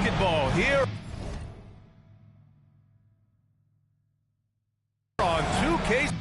basketball here on 2K.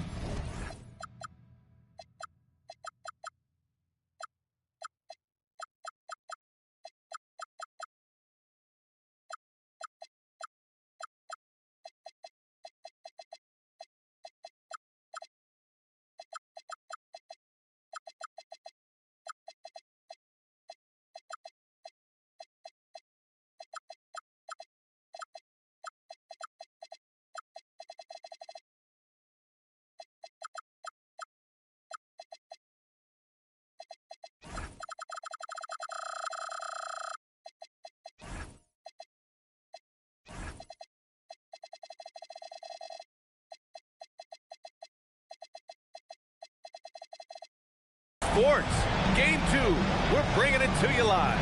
Sports, Game 2, we're bringing it to you live.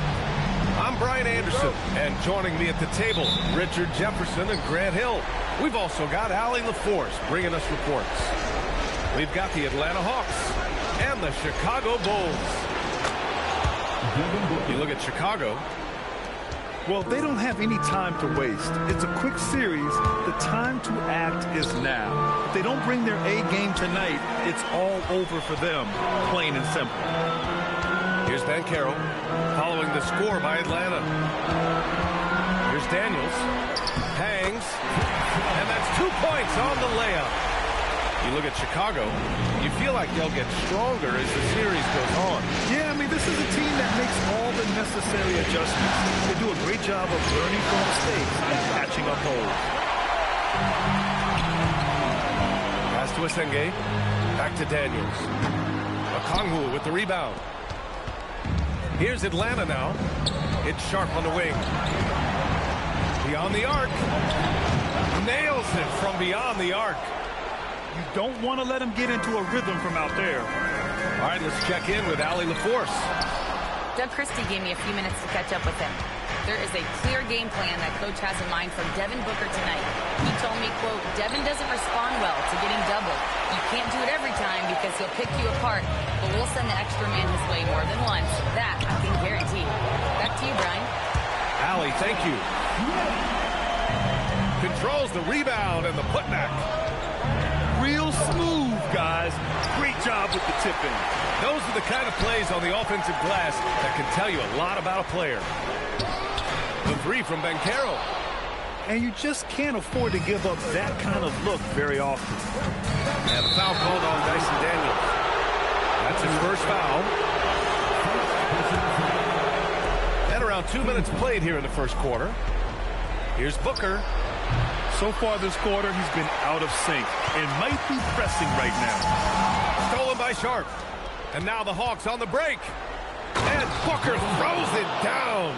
I'm Brian Anderson, and joining me at the table, Richard Jefferson and Grant Hill. We've also got Allie LaForce bringing us reports. We've got the Atlanta Hawks and the Chicago Bulls. You look at Chicago. Well, they don't have any time to waste. It's a quick series. The time to act is now. If they don't bring their A game tonight, it's all over for them, plain and simple. Here's Bancaro, following the score by Atlanta. Here's Daniels. Hangs. And that's 2 points on the layup. You look at Chicago, you feel like they'll get stronger as the series goes on. Yeah, I mean, this is a team that makes all the necessary adjustments. They do a great job of learning from mistakes and patching up holes. Pass to Asenge. Back to Daniels. Okongwu with the rebound. Here's Atlanta now. It's Sharp on the wing. Beyond the arc. Nails it from beyond the arc. You don't want to let him get into a rhythm from out there. All right, let's check in with Allie LaForce. Doug Christie gave me a few minutes to catch up with him. There is a clear game plan that Coach has in mind for Devin Booker tonight. He told me, quote, Devin doesn't respond well to getting doubled. You can't do it every time because he'll pick you apart, but we'll send the extra man his way more than once. That I can guarantee. Back to you, Brian. Allie, thank you. Controls the rebound and the putback. Real smooth, guys. Great job with the tip-in. Those are the kind of plays on the offensive glass that can tell you a lot about a player. The three from Bancaro. And you just can't afford to give up that kind of look very often. And the foul called on Dyson Daniels. That's his first foul. And around 2 minutes played here in the first quarter. Here's Booker. So far this quarter, he's been out of sync and might be pressing right now. Stolen by Sharp. And now the Hawks on the break. And Booker throws it down.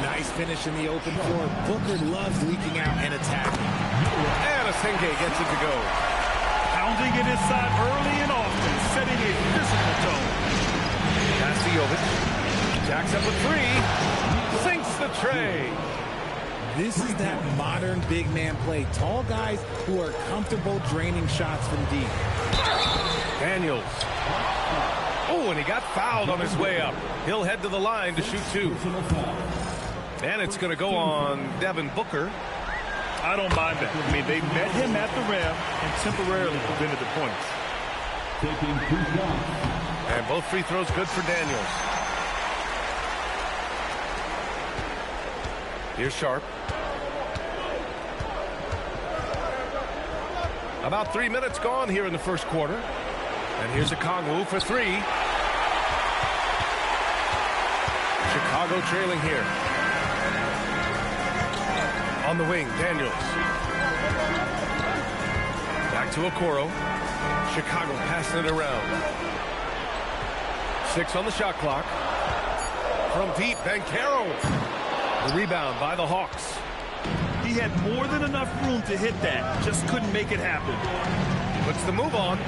Nice finish in the open floor. Booker loves leaking out and attacking. And Asenge gets it to go. Pounding it inside early and often, setting a physical tone. Pass to Jovic. Jacks up with three. Sinks the tray. This is that modern big man play. Tall guys who are comfortable draining shots from deep. Daniels. Oh, and he got fouled on his way up. He'll head to the line to shoot two. And it's going to go on Devin Booker. I don't mind that. I mean, they met him at the rim and temporarily prevented the points. And both free throws good for Daniels. Here's Sharp. About 3 minutes gone here in the first quarter. And here's Okongwu for three. Chicago trailing here. On the wing, Daniels. Back to Okoro. Chicago passing it around. 6 on the shot clock. From deep, Bancaro. The rebound by the Hawks. He had more than enough room to hit that. Just couldn't make it happen. Puts the move on.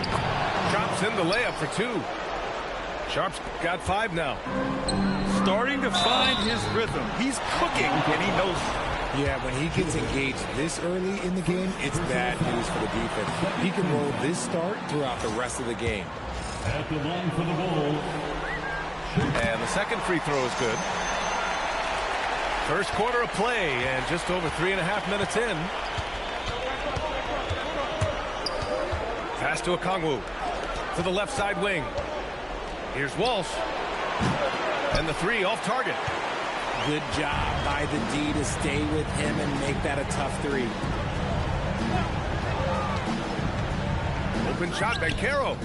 Drops in the layup for two. Sharp's got 5 now. Starting to find his rhythm. He's cooking, and he knows it. Yeah, when he gets engaged this early in the game, it's bad news for the defense. He can roll this start throughout the rest of the game. At the line for the Bulls. And the second free throw is good. First quarter of play and just over 3.5 minutes in. Pass to Okongwu to the left side wing. Here's Walsh. And the three off target. Good job by the D to stay with him and make that a tough three. Open shot, Bancaro.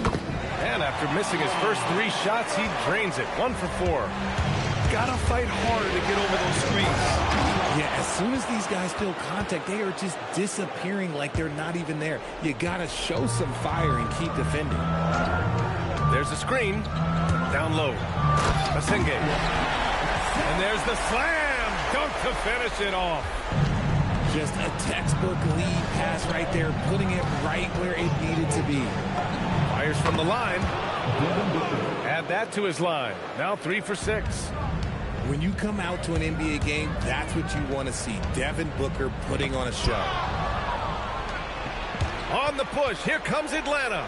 And after missing his first 3 shots, he drains it. 1 for 4. Gotta fight harder to get over those screens. Yeah, as soon as these guys feel contact, they are just disappearing like they're not even there. You gotta show some fire and keep defending. There's a screen. Down low. Masenge. And there's the slam. Dunk to finish it off. Just a textbook lead pass right there, putting it right where it needed to be. Fires from the line. Add that to his line. Now 3 for 6. When you come out to an NBA game, that's what you want to see. Devin Booker putting on a show. On the push. Here comes Atlanta.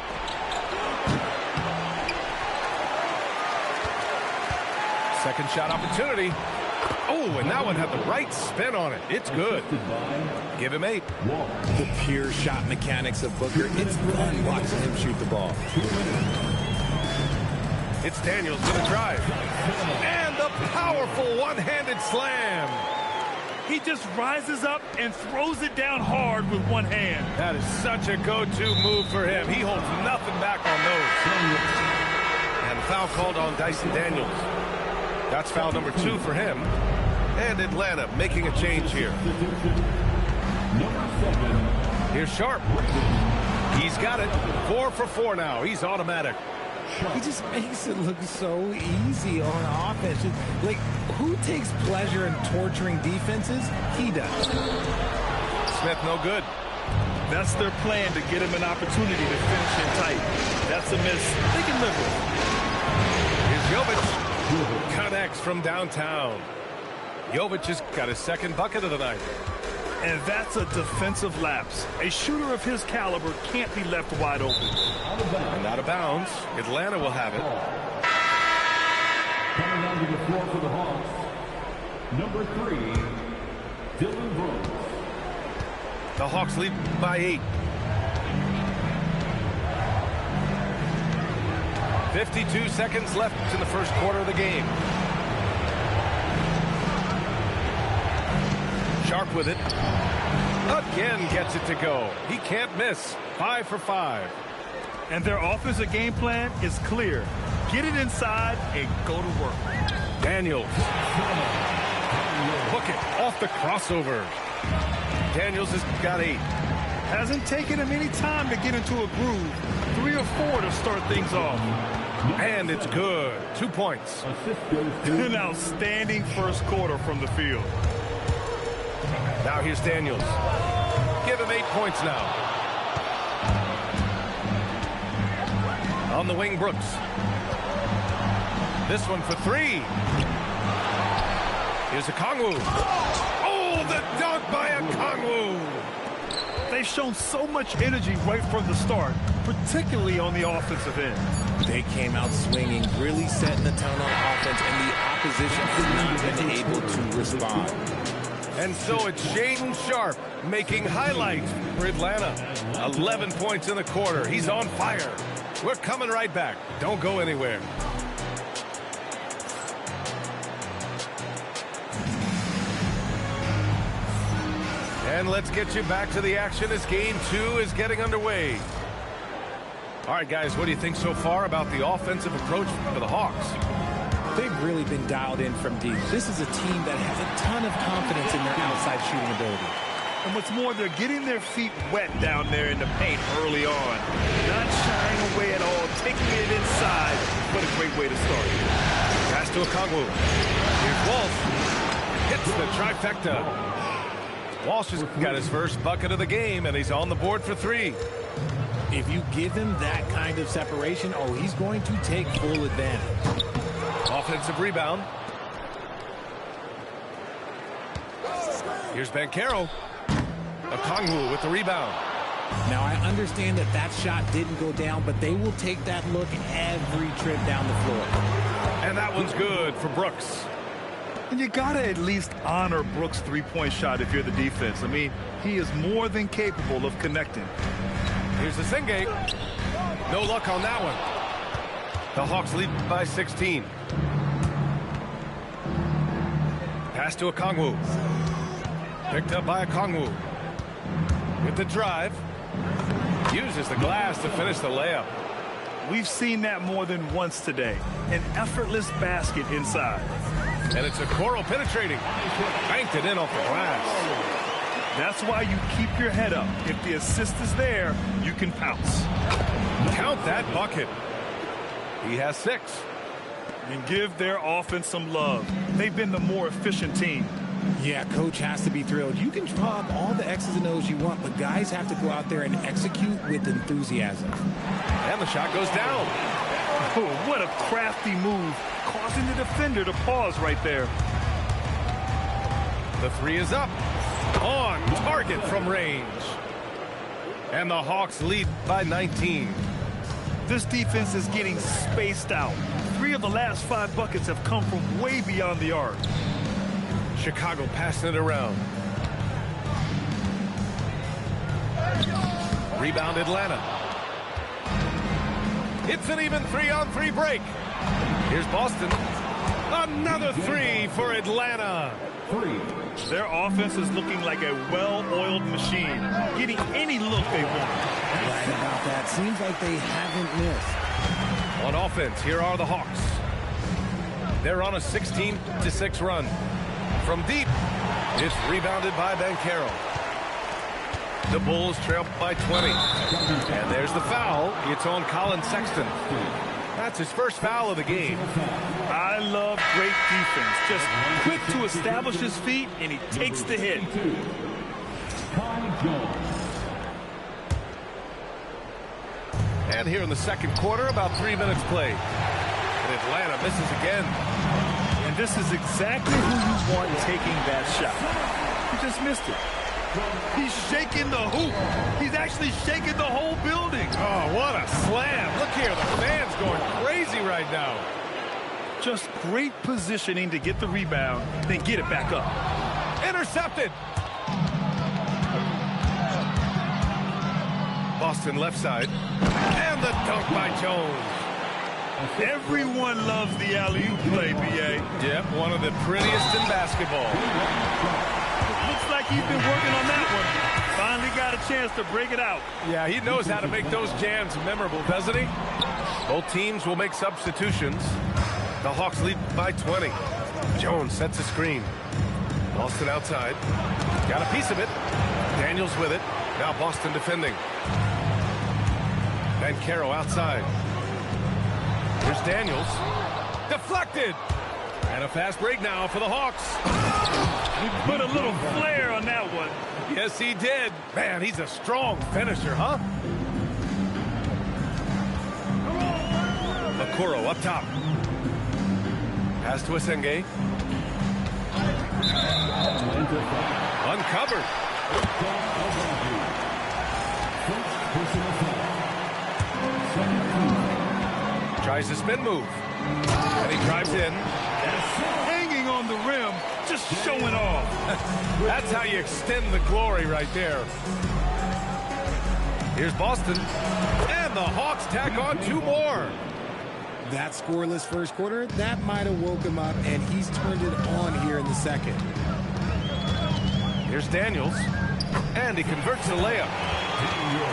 Second shot opportunity. Oh, and that one had the right spin on it. It's good. Give him 8. The pure shot mechanics of Booker. It's fun watching him shoot the ball. It's Daniels to the drive. And the powerful one-handed slam. He just rises up and throws it down hard with one hand. That is such a go-to move for him. He holds nothing back on those. And foul called on Dyson Daniels. That's foul number 2 for him. And Atlanta making a change here. Here's Sharp. He's got it. 4 for 4 now. He's automatic. He just makes it look so easy on offense. Like, who takes pleasure in torturing defenses? He does. Smith no good. That's their plan, to get him an opportunity to finish in tight. That's a miss. They can live with it. Here's Jovic. Connects from downtown. Jovic has got his second bucket of the night. And that's a defensive lapse. A shooter of his caliber can't be left wide open. And out of bounds. Atlanta will have it. Coming onto the floor for the Hawks, number 3, Dylan Brooks. The Hawks lead by 8. 52 seconds left in the first quarter of the game. Sharp with it. Again gets it to go. He can't miss. 5 for 5. And their offensive game plan is clear. Get it inside and go to work. Daniels. Hook it off the crossover. Daniels has got 8. Hasn't taken him any time to get into a groove. 3 or 4 to start things off. And it's good. 2 points. An outstanding first quarter from the field. Now here's Daniels. Give him 8 points now. On the wing, Brooks. This one for 3. Here's Okongwu. Oh, the dunk by Okongwu. They've shown so much energy right from the start, particularly on the offensive end. They came out swinging, really setting the tone on offense, and the opposition has not been able to respond. And so it's Shaedon Sharp making highlights for Atlanta. 11 points in the quarter. He's on fire. We're coming right back. Don't go anywhere. And let's get you back to the action as Game 2 is getting underway. All right, guys, what do you think so far about the offensive approach for the Hawks? They've really been dialed in from deep. This is a team that has a ton of confidence in their outside shooting ability. And what's more, they're getting their feet wet down there in the paint early on. Not shying away at all, taking it inside. What a great way to start. Pass to Okongwu. Here's Walsh. Hits the trifecta. Walsh has got his first bucket of the game, and he's on the board for 3. If you give him that kind of separation, oh, he's going to take full advantage. Offensive rebound. Here's Bancaro. Okongwu with the rebound. Now, I understand that that shot didn't go down, but they will take that look every trip down the floor. And that one's good for Brooks. And you got to at least honor Brooks' three-point shot if you're the defense. I mean, he is more than capable of connecting. Here's the Senge. No luck on that one. The Hawks lead by 16. Pass to Okongwu. Picked up by Okongwu. With the drive. Uses the glass to finish the layup. We've seen that more than once today. An effortless basket inside. And it's Okoro penetrating. Banked it in off the glass. That's why you keep your head up. If the assist is there, you can pounce. Count that bucket. He has 6. And give their offense some love. They've been the more efficient team. Yeah, coach has to be thrilled. You can draw up all the X's and O's you want, but guys have to go out there and execute with enthusiasm. And the shot goes down. Oh, what a crafty move, causing the defender to pause right there. The 3 is up. On target from range. And the Hawks lead by 19. This defense is getting spaced out. 3 of the last 5 buckets have come from way beyond the arc. Chicago passing it around. Rebound Atlanta. It's an even 3-on-3 break. Here's Boston. Another 3 for Atlanta. 3. Their offense is looking like a well-oiled machine, getting any look they want. Right about that. Seems like they haven't missed. On offense, here are the Hawks. They're on a 16-6 run. From deep, it's rebounded by Banchero. The Bulls trail by 20. And there's the foul. It's on Colin Sexton. That's his first foul of the game. I love great defense. Just quick to establish his feet, and he takes the hit. And here in the second quarter, about 3 minutes played. And Atlanta misses again. And this is exactly who you want taking that shot. He just missed it. He's shaking the hoop. He's actually shaking the whole building. Oh, what a slam. Look here, the fans going crazy right now. Just great positioning to get the rebound, then get it back up. Intercepted. Boston left side. And the dunk by Jones. Everyone loves the alley-oop play, B.A. Yep, one of the prettiest in basketball. Looks like he's been working on that one. Finally got a chance to break it out. Yeah, he knows how to make those jams memorable, doesn't he? Both teams will make substitutions. The Hawks lead by 20. Jones sets a screen. Boston outside. Got a piece of it. Daniels with it. Now Boston defending. Banchero outside. Here's Daniels. Deflected. And a fast break now for the Hawks. He put a little flair on that one. Yes, he did. Man, he's a strong finisher, huh? Okoro up top. Pass to Asenge. Uncovered. Tries a spin move. And he drives in. Hanging on the rim, just showing off. That's how you extend the glory right there. Here's Boston. And the Hawks tack on 2 more. That scoreless first quarter, that might have woke him up, and he's turned it on here in the second. Here's Daniels. And he converts the layup.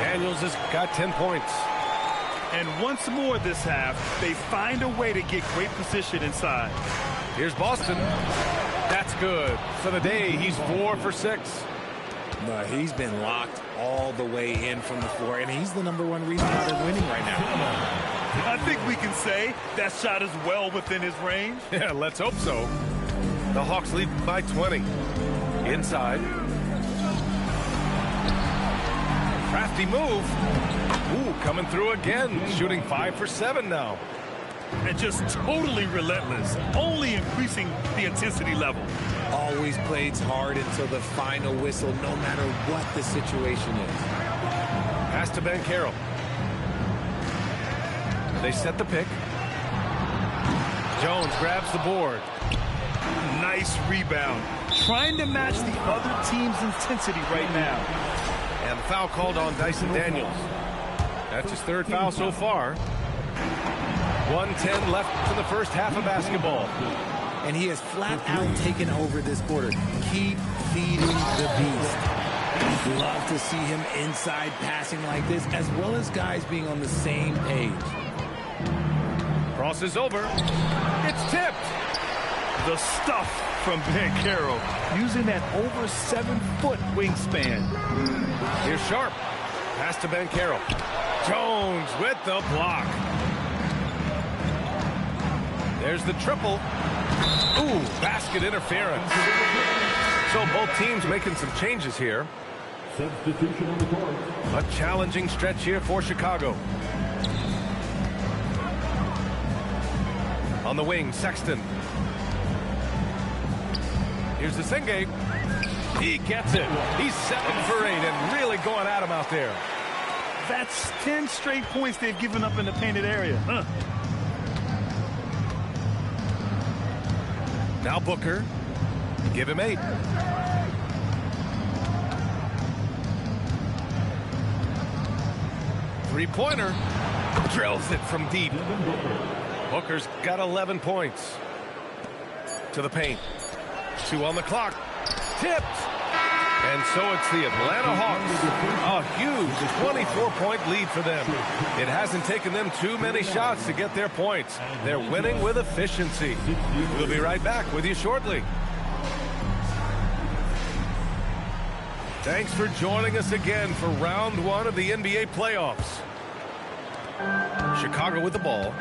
Daniels has got 10 points. And once more this half, they find a way to get great position inside. Here's Boston. That's good. For the day, he's 4 for 6. No, he's been locked all the way in from the floor, and he's the #1 reason why they're winning right now. I think we can say that shot is well within his range. Yeah, let's hope so. The Hawks lead by 20. Inside. Crafty move. Ooh, coming through again. Shooting 5 for 7 now. And just totally relentless, only increasing the intensity level. Always plays hard until the final whistle, no matter what the situation is. Pass to Banchero. They set the pick. Jones grabs the board. Nice rebound. Trying to match the other team's intensity right now. And the foul called on Dyson Daniels. That's his third foul so far. 1:10 left in the first half of basketball. And he has flat out taken over this quarter. Keep feeding the beast. Love to see him inside passing like this, as well as guys being on the same page. Crosses over. It's tipped. The stuff from Banchero, using that over 7-foot wingspan. Here's Sharp. Pass to Banchero. Jones with the block. There's the triple. Ooh, basket interference. So both teams making some changes here. Substitution on the court. A challenging stretch here for Chicago. On the wing, Sexton. Here's the Singate. He gets it. He's 7 for 8 and really going at him out there. That's 10 straight points they've given up in the painted area. Huh. Now Booker. Give him 8. Three-pointer. Drills it from deep. Booker's got 11 points. To the paint. 2 on the clock. Tipped. And so it's the Atlanta Hawks. A huge 24-point lead for them. It hasn't taken them too many shots to get their points. They're winning with efficiency. We'll be right back with you shortly. Thanks for joining us again for round 1 of the NBA playoffs. Chicago with the ball.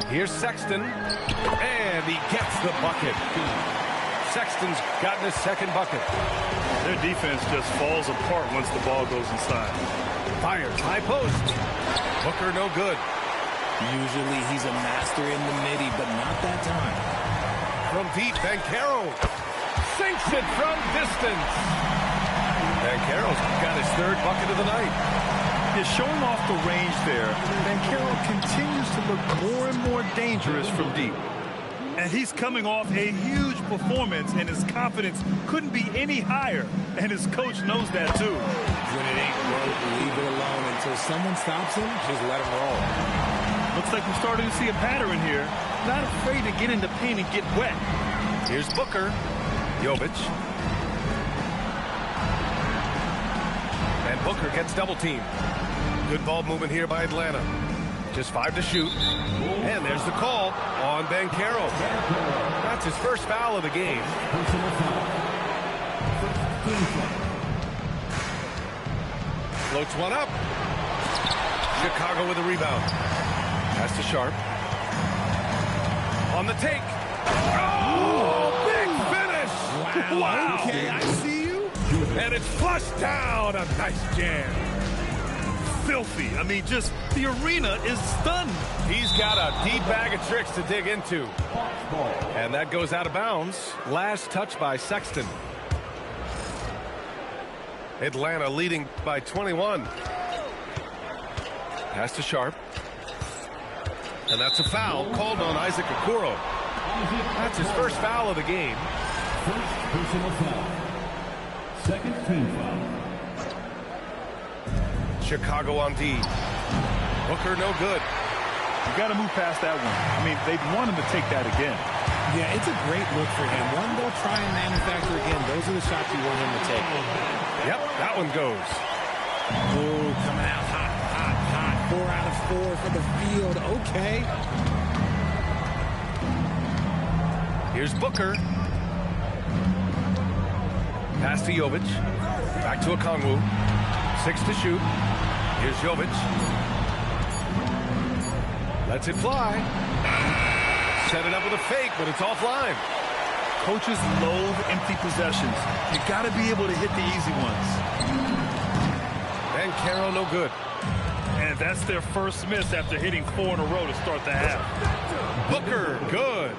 Here's Sexton, and he gets the bucket. Sexton's gotten his second bucket. Their defense just falls apart once the ball goes inside. Fires, high post. Booker no good. Usually he's a master in the midi, but not that time. From deep, Banchero sinks it from distance. Banchero's got his third bucket of the night. He's showing off the range there. Banchero continues to look more and more dangerous from deep. And he's coming off a huge performance, and his confidence couldn't be any higher. And his coach knows that, too. When it ain't broke, leave it alone until someone stops him. Just let him roll. Looks like we're starting to see a pattern here. Not afraid to get in the paint and get wet. Here's Booker. Jovic. And Booker gets double teamed. Good ball movement here by Atlanta. Just 5 to shoot. And there's the call on Banchero. That's his first foul of the game. Floats one up. Chicago with a rebound. Pass to Sharp. On the take. Oh, big finish. Wow. Okay, I see you. And it's flushed down. A nice jam. Filthy. I mean, just the arena is stunned. He's got a deep bag of tricks to dig into. And that goes out of bounds. Last touch by Sexton. Atlanta leading by 21. Pass to Sharp. And that's a foul called on Isaac Okoro. That's his first foul of the game. First personal foul. Second team foul. Chicago on D. Booker no good. You got to move past that one. I mean, they want him to take that again. Yeah, it's a great look for him. One they'll try and manufacture again. Those are the shots you want him to take. Yep, that one goes. Ooh, coming out hot, hot, hot. 4 out of 4 for the field. Okay. Here's Booker. Pass to Jovic. Back to Okongwu. 6 to shoot. Here's Jovic. Lets it fly. Set it up with a fake, but it's offline. Coaches loathe empty possessions. You got to be able to hit the easy ones. Banchero no good. And that's their first miss after hitting 4 in a row to start the half. Booker, good.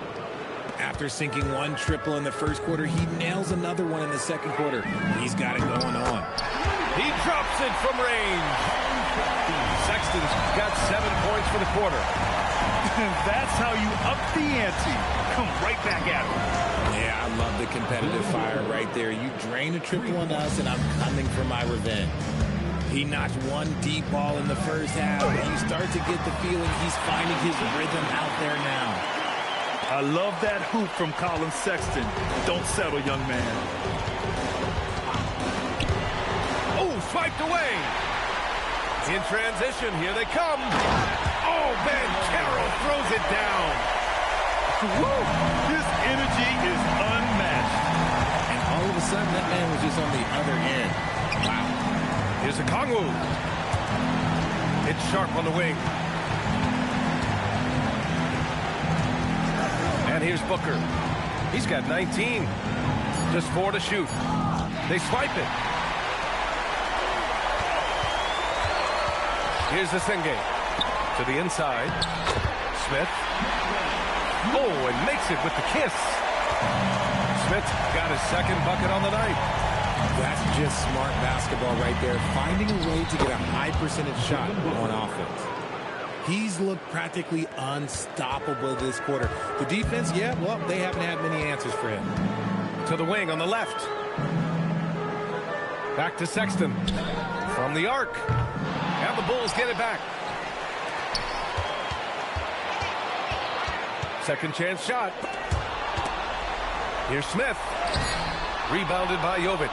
After sinking one triple in the first quarter, he nails another one in the second quarter. He's got it going on. He drops it from range. Sexton's got 7 points for the quarter. That's how you up the ante. Come right back at him. Yeah, I love the competitive fire right there. You drain a triple on us, and I'm coming for my revenge. He notched one deep ball in the first half, but you start to get the feeling he's finding his rhythm out there now. I love that hoop from Colin Sexton. Don't settle, young man. Oh, swiped away. In transition, here they come. Oh, Banchero throws it down. Woo! His energy is unmatched. And all of a sudden, that man was just on the other end. Wow. Here's a Kongwu. It's sharp on the wing. And here's Booker. He's got 19. Just 4 to shoot. They swipe it. Here's the Senge. To the inside. Smith. Oh, and makes it with the kiss. Smith got his second bucket on the night. That's just smart basketball right there, finding a way to get a high percentage shot on offense. He's looked practically unstoppable this quarter. The defense, yeah, well, they haven't had many answers for him. To the wing on the left. Back to Sexton. From the arc. And the Bulls get it back. Second chance shot. Here's Smith. Rebounded by Jovic.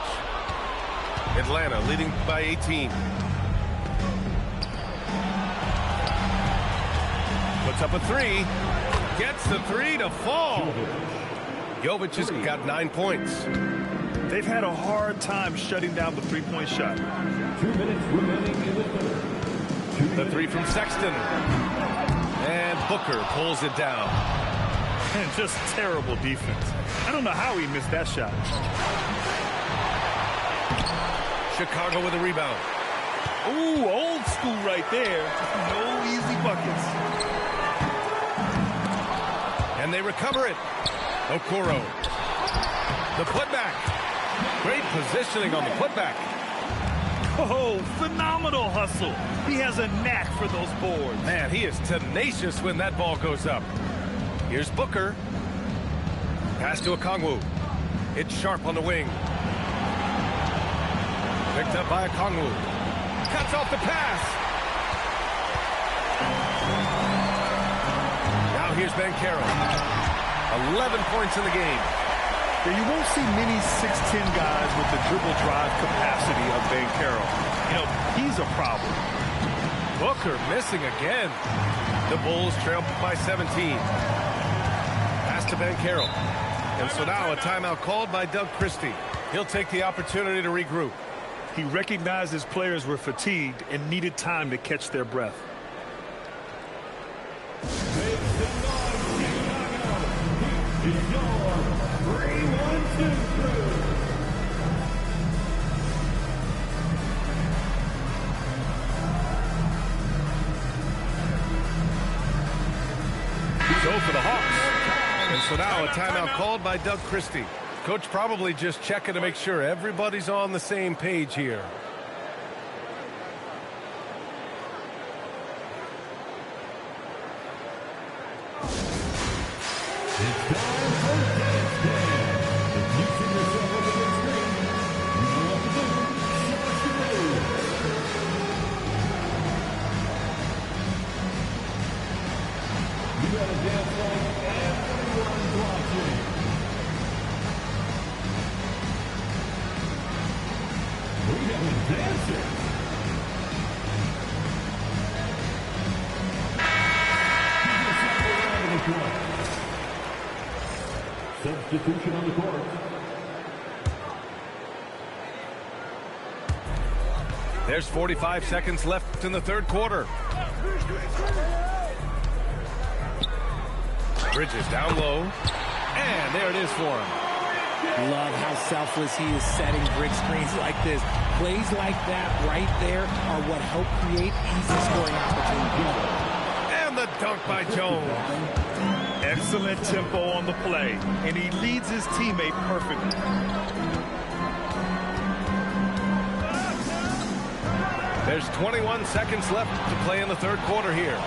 Atlanta leading by 18. Puts up a three. Gets the three to fall. Jovic has got 9 points. They've had a hard time shutting down the three-point shot. 2 minutes remaining in the third. The three from Sexton. And Booker pulls it down. And just terrible defense. I don't know how he missed that shot. Chicago with a rebound. Ooh, old school right there. No easy buckets. And they recover it. Okoro. The putback. Great positioning on the putback. Oh, phenomenal hustle. He has a knack for those boards. Man, he is tenacious when that ball goes up. Here's Booker. Pass to Okongwu. It's sharp on the wing. Picked up by Okongwu. Cuts off the pass. Now here's Banchero. 11 points in the game. Yeah, you won't see many 6'10 guys with the dribble drive capacity of Banchero. You know, he's a problem. Booker missing again. The Bulls trail by 17. Pass to Banchero. And so now a timeout called by Doug Christie. He'll take the opportunity to regroup. He recognized his players were fatigued and needed time to catch their breath. So for the Hawks. And so now a timeout called by Doug Christie. Coach probably just checking to make sure everybody's on the same page here. Substitution on the court. There's 45 seconds left in the third quarter. Bridges down low. And there it is for him. Love how selfless he is setting brick screens like this. Plays like that right there are what help create easy scoring opportunities. And the dunk by Jones. Excellent tempo on the play, and he leads his teammate perfectly. There's 21 seconds left to play in the third quarter here.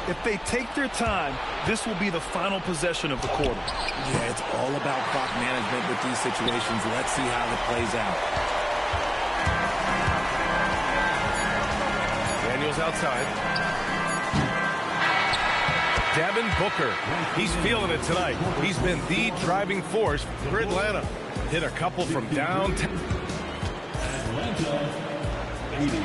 If they take their time, this will be the final possession of the quarter. Yeah, it's all about clock management with these situations. Let's see how it plays out. Daniels outside. Devin Booker. He's feeling it tonight. He's been the driving force for Atlanta. Hit a couple from downtown. Atlanta, 80.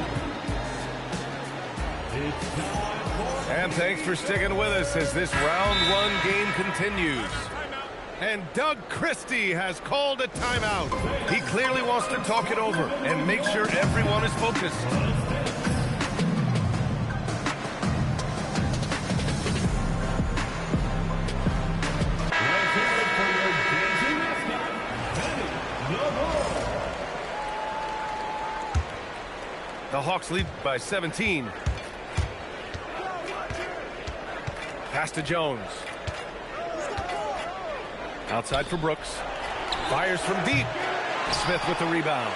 And thanks for sticking with us as this round one game continues. And Doug Christie has called a timeout. He clearly wants to talk it over and make sure everyone is focused. The Hawks lead by 17. Pass to Jones. Outside for Brooks. Fires from deep. Smith with the rebound.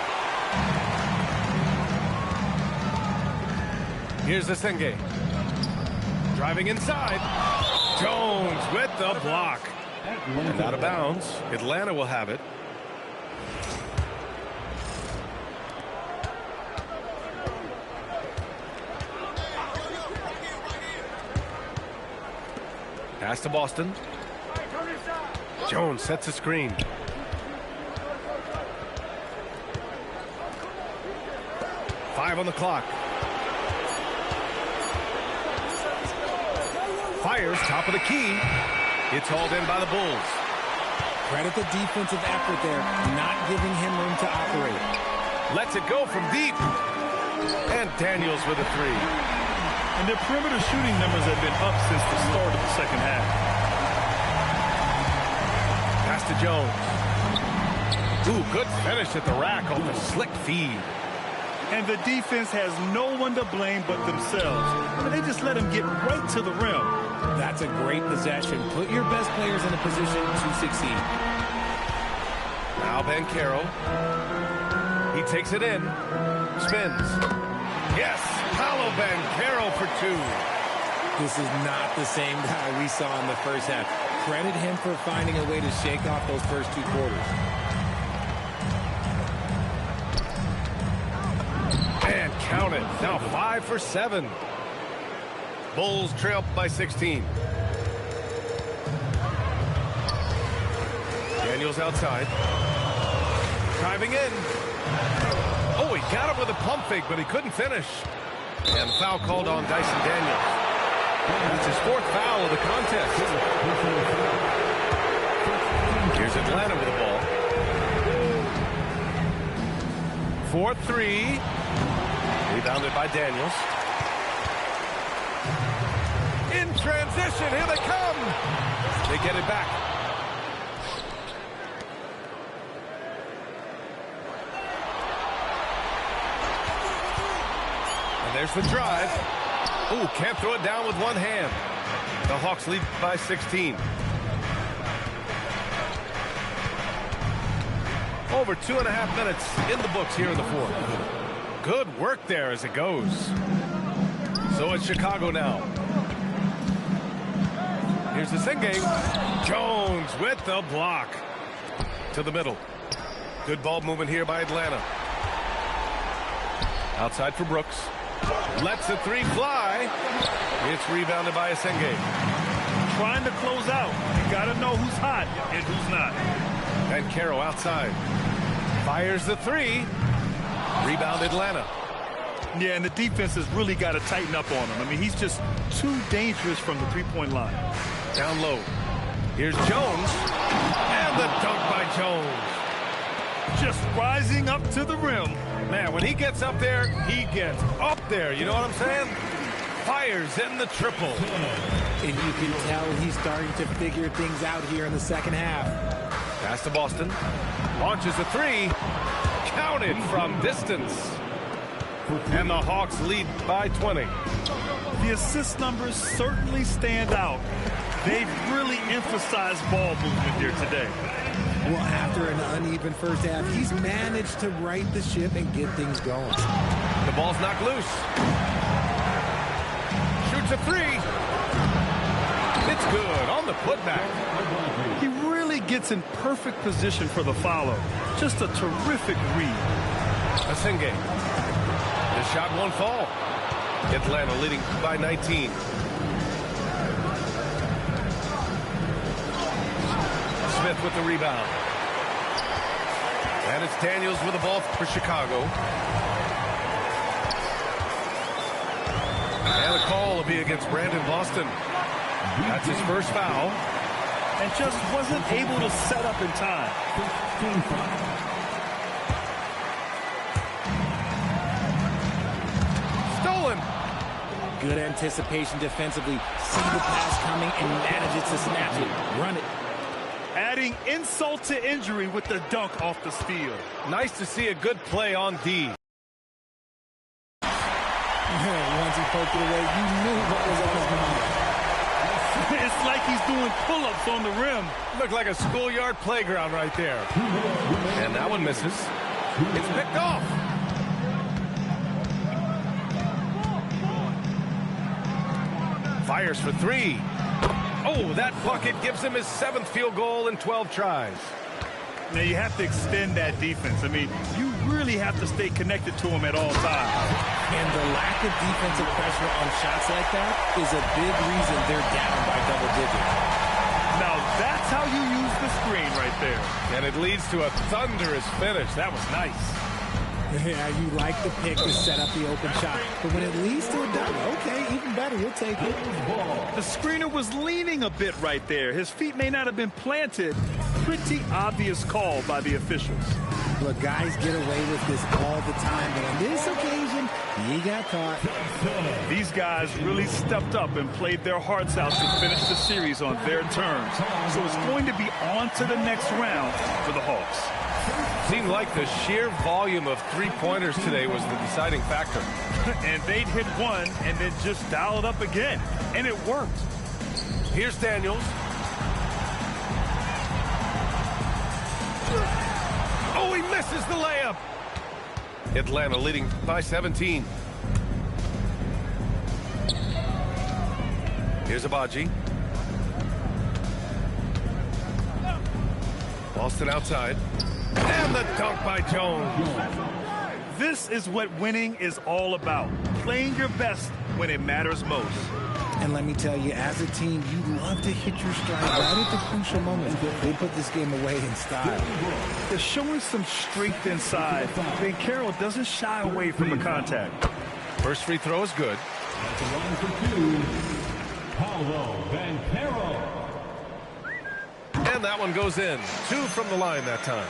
Here's the Senge. Driving inside. Jones with the block. And out of bounds. Atlanta will have it. Pass to Boston. Jones sets a screen. Five on the clock. Fires top of the key. It's hauled in by the Bulls. Credit the defensive effort there, not giving him room to operate. Lets it go from deep. And Daniels with a three. And their perimeter shooting numbers have been up since the start of the second half. Pass to Jones. Ooh, good finish at the rack on the slick feed. And the defense has no one to blame but themselves. And they just let him get right to the rim. That's a great possession. Put your best players in a position to succeed. Now Banchero. He takes it in. Spins. Yes, Paolo Banchero for two. This is not the same guy we saw in the first half. Credit him for finding a way to shake off those first two quarters. And count it. Now 5 for 7. Bulls trail by 16. Daniels outside. Driving in. Oh, he got him with a pump fake, but he couldn't finish. And foul called on Dyson Daniels. That's his fourth foul of the contest. Here's Atlanta with the ball. 4-3. Rebounded by Daniels. In transition, here they come. They get it back. And there's the drive. Ooh, can't throw it down with one hand. The Hawks lead by 16. Over 2.5 minutes in the books here in the fourth. Good work there as it goes. So it's Chicago now. Here's the Senge. Jones with the block. To the middle. Good ball movement here by Atlanta. Outside for Brooks. Lets the three fly. It's rebounded by Senge. Trying to close out. You got to know who's hot and who's not. And Caro outside. Fires the three. Rebound Atlanta. Yeah, and the defense has really got to tighten up on him. I mean, he's just too dangerous from the three-point line. Down low. Here's Jones. And the dunk by Jones. Just rising up to the rim. Man, when he gets up there, he gets up there. You know what I'm saying? Fires in the triple. And you can tell he's starting to figure things out here in the second half. Pass to Boston. Launches a three. Counted from distance. And the Hawks lead by 20. The assist numbers certainly stand out. They've really emphasized ball movement here today. Well, after an uneven first half, he's managed to right the ship and get things going. The ball's knocked loose. Shoots a three. It's good on the putback. He really gets in perfect position for the follow. Just a terrific read. Asenge. The shot won't fall. Atlanta leading by 19. Smith with the rebound. And it's Daniels with the ball for Chicago. And the call will be against Brandon Boston. That's his first foul. And just wasn't able to set up in time. Stolen. Good anticipation defensively. See the pass coming and manages to snatch it. Run it. Adding insult to injury with the dunk off the steal. Nice to see a good play on D. Once he poked it away, you knew what was on his mind. It's like he's doing pull-ups on the rim. Looked like a schoolyard playground right there. And that one misses. It's picked off. Fires for three. Oh, that bucket gives him his 7th field goal in 12 tries. Now, you have to extend that defense. I mean, you really have to stay connected to him at all times. And the lack of defensive pressure on shots like that is a big reason they're down by double digits. Now, that's how you use the screen right there. And it leads to a thunderous finish. That was nice. Yeah, you like the pick to set up the open shot. But when it leads to a dunk, okay, even better, you'll take it. The screener was leaning a bit right there. His feet may not have been planted. Pretty obvious call by the officials. Look, guys get away with this all the time, but on this occasion, he got caught. These guys really stepped up and played their hearts out to finish the series on their terms. So it's going to be on to the next round for the Hawks. Seemed like the sheer volume of three-pointers today was the deciding factor. And they'd hit one and then just dial it up again. And it worked. Here's Daniels. Oh, he misses the layup. Atlanta leading by 17. Here's Abaji. Boston outside. And the dunk by Jones. This is what winning is all about. Playing your best when it matters most. And let me tell you, as a team, you love to hit your stride right at the crucial moments. They put this game away in style. They're showing some strength inside. Van Carroll doesn't shy away from the contact. First free throw is good. That's a line for two. Paulo Van Carroll. And that one goes in. 2 from the line that time.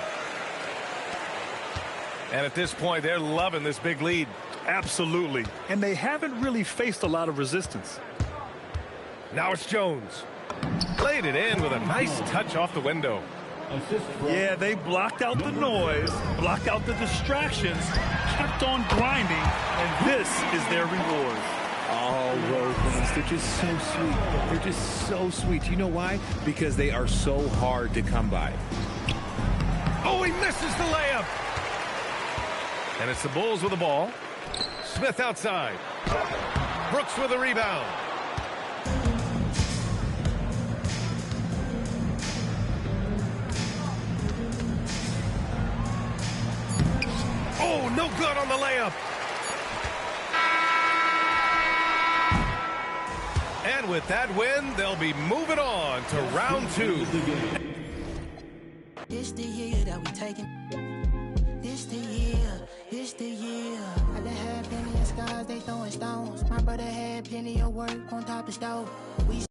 And at this point, they're loving this big lead. Absolutely. And they haven't really faced a lot of resistance. Now it's Jones. Laid it in with a nice touch off the window. Yeah, they blocked out the noise, blocked out the distractions, kept on grinding, and this is their reward. All road things, they're just so sweet. They're just so sweet. You know why? Because they are so hard to come by. Oh, he misses the layup. And it's the Bulls with the ball. Smith outside. Brooks with a rebound. Oh, no good on the layup. And with that win, they'll be moving on to round 2. This the year that we taking. This the year. This the year. I done had plenty of scars, they throwing stones. My brother had plenty of work on top of the stove. We